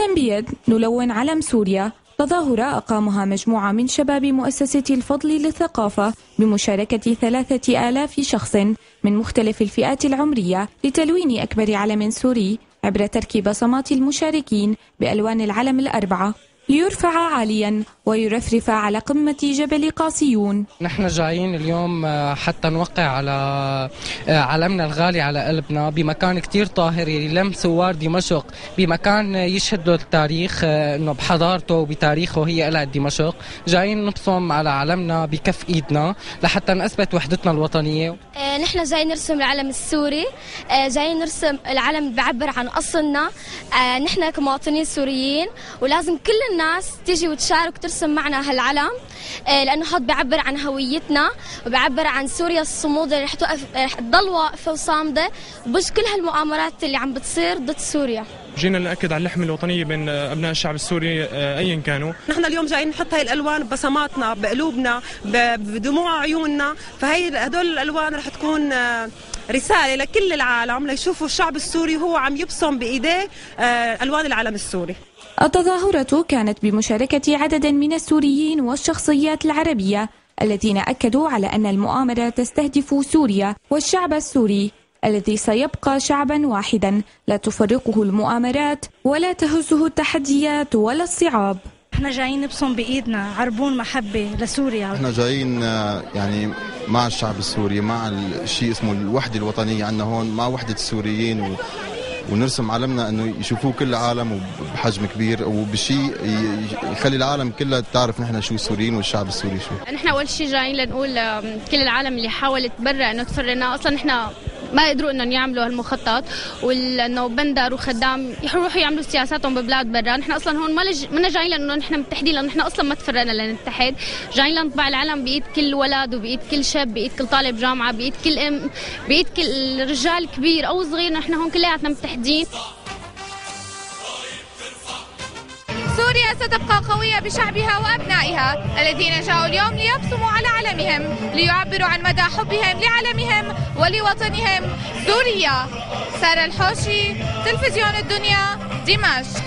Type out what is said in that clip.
علم بيد نلون علم سوريا، تظاهرة أقامها مجموعة من شباب مؤسسة الفضل للثقافة بمشاركة 3000 شخص من مختلف الفئات العمرية لتلوين أكبر علم سوري عبر ترك بصمات المشاركين بألوان العلم الأربعة ليرفع عاليا ويرفرف على قمة جبل قاسيون. نحن جايين اليوم حتى نوقع على علمنا الغالي على قلبنا بمكان كتير طاهر يلم ثوار دمشق، بمكان يشهد له التاريخ انه بحضارته وبتاريخه هي قلعة دمشق. جايين نبصم على علمنا بكف ايدنا لحتى نثبت وحدتنا الوطنية. نحن جايين نرسم العلم السوري، جايين نرسم العلم بيعبر عن أصلنا نحن كمواطنين سوريين، ولازم كل الناس تيجي وتشارك وترسم معنا هالعلم لأنه هذا بيعبر عن هويتنا وبيعبر عن سوريا الصمودة اللي رح تضل واقفة وصامدة بوجه كل هالمؤامرات اللي عم بتصير ضد سوريا. جينا نأكد على اللحمة الوطنية بين أبناء الشعب السوري أيا كانوا. نحن اليوم جايين نحط هاي الألوان ببصماتنا بقلوبنا بدموع عيوننا، هدول الألوان رح تكون رسالة لكل العالم ليشوفوا الشعب السوري وهو عم يبصم بإيديه ألوان العلم السوري. التظاهرة كانت بمشاركة عدد من السوريين والشخصيات العربية الذين أكدوا على أن المؤامرة تستهدف سوريا والشعب السوري الذي سيبقى شعبا واحدا لا تفرقه المؤامرات ولا تهزه التحديات ولا الصعاب. احنا جايين نبصم بإيدنا عربون محبة لسوريا. احنا جايين يعني مع الشعب السوري، مع الشيء اسمه الوحدة الوطنية عندنا هون، مع وحدة السوريين ونرسم علمنا انه يشوفوه كل العالم وبحجم كبير وبشيء يخلي العالم كلها تعرف نحن شو السوريين والشعب السوري شو. نحن اول شيء جايين لنقول كل العالم اللي حاولت برا انه تفرقنا، اصلا نحن ما قدروا انهم يعملوا هالمخطط، وانه بندر وخدام يروحوا يعملوا سياساتهم ببلاد برا. نحن اصلا هون ما جايين لانه نحن متحدين، لانه نحن اصلا ما تفرقنا لنتحد. جايين لنطبع العلم بايد كل ولد وبايد كل شاب، بايد كل طالب جامعه، بايد كل ام، بايد كل رجال كبير او صغير. نحن هون كلياتنا متحدين. سوريا ستبقى قوية بشعبها وأبنائها الذين جاءوا اليوم ليبصموا على علمهم، ليعبروا عن مدى حبهم لعلمهم ولوطنهم سوريا. سارة الحوشي، تلفزيون الدنيا، دمشق.